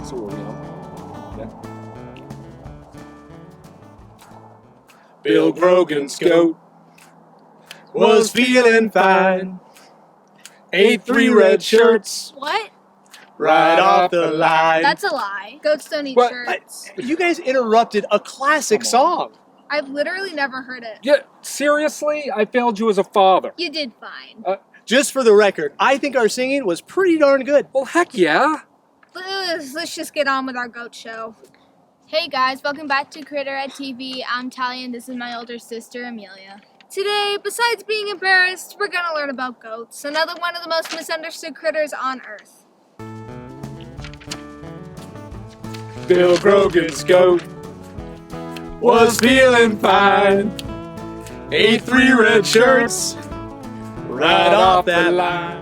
zoo, Yeah. Bill Grogan's goat was feeling fine. Ate 3 red shirts What? right off the line. That's a lie. Goats don't eat What? shirts. You guys interrupted a classic song. I've literally never heard it. Yeah, seriously? I failed you as a father. You did fine. Just for the record, I think our singing was pretty darn good. Well, heck yeah. Let's just get on with our goat show. Hey guys, welcome back to Critter at TV. I'm Talia and this is my older sister, Amelia. Today, besides being embarrassed, we're gonna learn about goats, another one of the most misunderstood critters on Earth. Bill Grogan's goat was feeling fine. Ate 3 red shirts right off that line.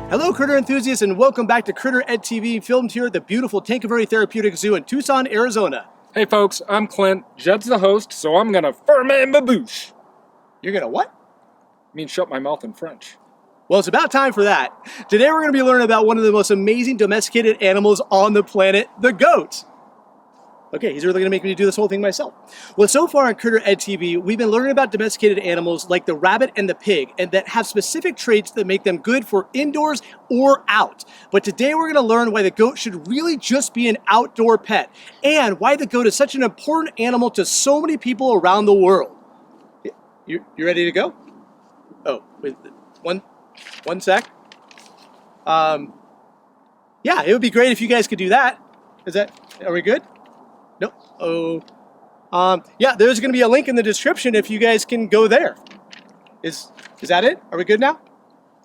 Hello, critter enthusiasts, and welcome back to Critter Ed TV, filmed here at the beautiful Tankerville Therapeutic Zoo in Tucson, Arizona. Hey folks, I'm Clint. Judd's the host, so I'm gonna ferme ma bouche. You're gonna what? I mean, shut my mouth in French. Well, it's about time for that. Today we're going to be learning about one of the most amazing domesticated animals on the planet, the goat. Okay, he's really going to make me do this whole thing myself. Well, so far on Critter Ed TV, we've been learning about domesticated animals like the rabbit and the pig, and that have specific traits that make them good for indoors or out. But today we're going to learn why the goat should really just be an outdoor pet, and why the goat is such an important animal to so many people around the world. You ready to go? Oh, wait, one sec. Yeah, it would be great if you guys could do that. Are we good? Nope. Oh. Yeah, there's going to be a link in the description if you guys can go there. Is that it? Are we good now?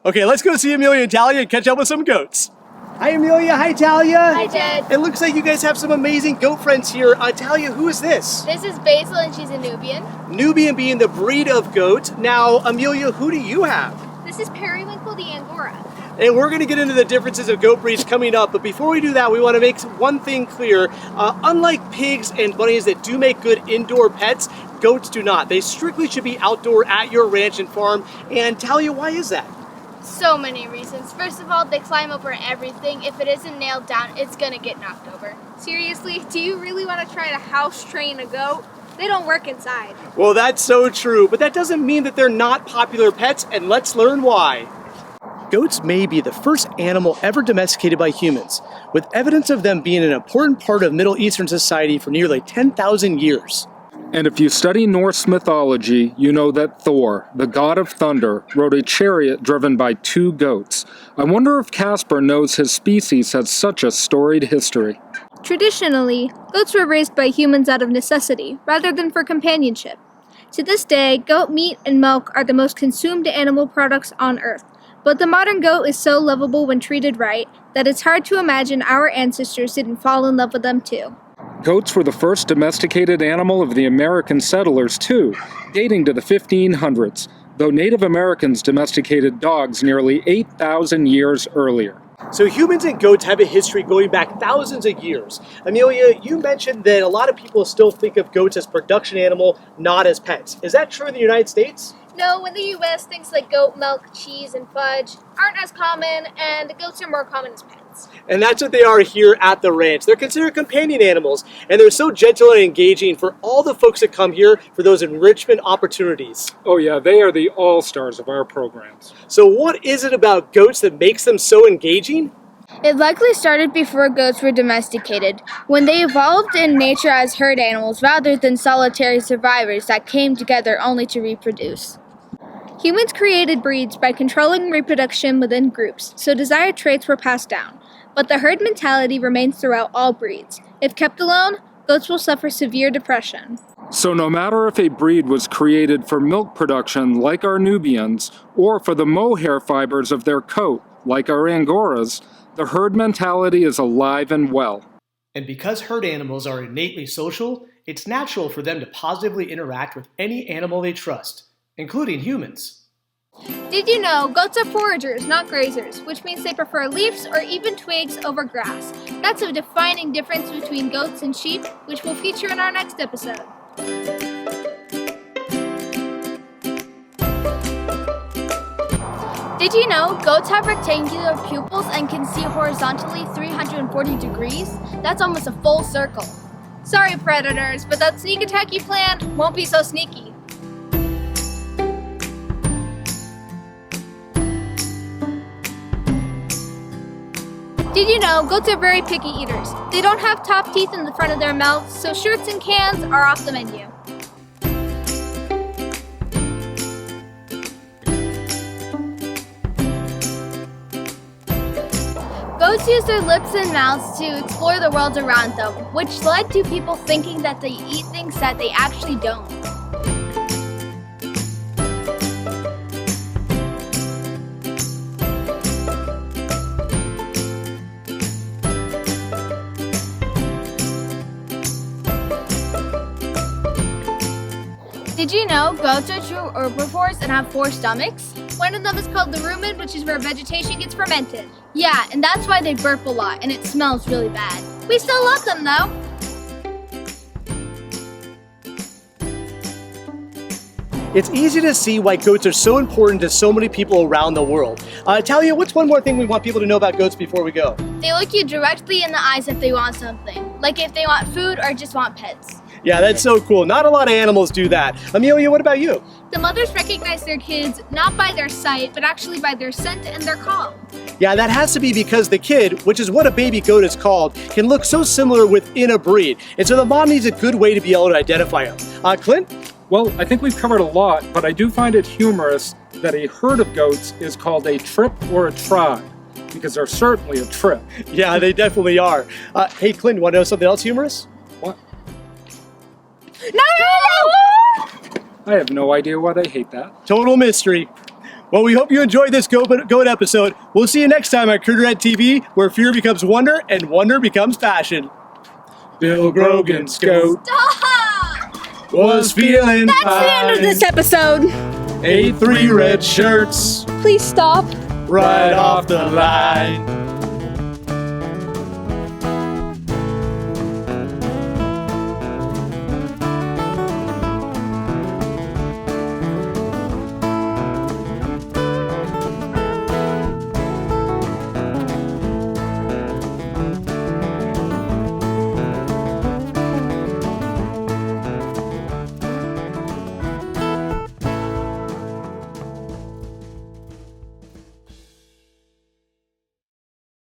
Okay, let's go see Amelia and Talia and catch up with some goats. Hi, Amelia. Hi, Talia. Hi, Jed. It looks like you guys have some amazing goat friends here. Talia, who is this? This is Basil and she's a Nubian. Nubian being the breed of goat. Now, Amelia, who do you have? This is Periwinkle the Angora. And we're going to get into the differences of goat breeds coming up, but before we do that, we want to make one thing clear. Unlike pigs and bunnies that do make good indoor pets, goats do not. They strictly should be outdoor at your ranch and farm. And Talia, why is that? So many reasons. First of all, they climb over everything. If it isn't nailed down, it's gonna get knocked over. Seriously, do you really want to try to house train a goat? They don't work inside. Well, that's so true, but that doesn't mean that they're not popular pets, and let's learn why. Goats may be the first animal ever domesticated by humans, with evidence of them being an important part of Middle Eastern society for nearly 10,000 years. And if you study Norse mythology, you know that Thor, the god of thunder, rode a chariot driven by 2 goats. I wonder if Casper knows his species has such a storied history. Traditionally, goats were raised by humans out of necessity, rather than for companionship. To this day, goat meat and milk are the most consumed animal products on Earth. But the modern goat is so lovable when treated right that it's hard to imagine our ancestors didn't fall in love with them too. Goats were the first domesticated animal of the American settlers too, dating to the 1500s, though Native Americans domesticated dogs nearly 8,000 years earlier. So humans and goats have a history going back thousands of years. Amelia, you mentioned that a lot of people still think of goats as production animal, not as pets. Is that true in the United States? No, in the US, things like goat milk, cheese, and fudge aren't as common, and goats are more common as pets. And that's what they are here at the ranch. They're considered companion animals, and they're so gentle and engaging for all the folks that come here for those enrichment opportunities. Oh yeah, they are the all-stars of our programs. So what is it about goats that makes them so engaging? It likely started before goats were domesticated, when they evolved in nature as herd animals rather than solitary survivors that came together only to reproduce. Humans created breeds by controlling reproduction within groups, so desired traits were passed down. But the herd mentality remains throughout all breeds. If kept alone, goats will suffer severe depression. So no matter if a breed was created for milk production, like our Nubians, or for the mohair fibers of their coat, like our Angoras, the herd mentality is alive and well. And because herd animals are innately social, it's natural for them to positively interact with any animal they trust, including humans. Did you know goats are foragers, not grazers, which means they prefer leaves or even twigs over grass. That's a defining difference between goats and sheep, which we'll feature in our next episode. Did you know goats have rectangular pupils and can see horizontally 340 degrees? That's almost a full circle. Sorry, predators, but that sneak attack you planned won't be so sneaky. Did you know goats are very picky eaters? They don't have top teeth in the front of their mouths, so shirts and cans are off the menu. Goats use their lips and mouths to explore the world around them, which led to people thinking that they eat things that they actually don't. Did you know goats are true herbivores and have 4 stomachs? One of them is called the rumen, which is where vegetation gets fermented. Yeah, and that's why they burp a lot and it smells really bad. We still love them though. It's easy to see why goats are so important to so many people around the world. Talia, what's one more thing we want people to know about goats before we go? They look you directly in the eyes if they want something, like if they want food or just want pets. Yeah, that's so cool. Not a lot of animals do that. Amelia, what about you? The mothers recognize their kids not by their sight, but actually by their scent and their call. Yeah, that has to be because the kid, which is what a baby goat is called, can look so similar within a breed. And so the mom needs a good way to be able to identify them. Clint? Well, I think we've covered a lot, but I do find it humorous that a herd of goats is called a trip or a tribe, because they're certainly a trip. Yeah, they definitely are. Hey, Clint, want to know something else humorous? What? No! I have no idea why they hate that. Total mystery. Well, we hope you enjoyed this goat episode. We'll see you next time on Critterhead TV, where fear becomes wonder and wonder becomes passion. Bill Grogan's goat Stop! Was feeling That's the end of this episode. ate 3 red shirts Please stop. right off the line.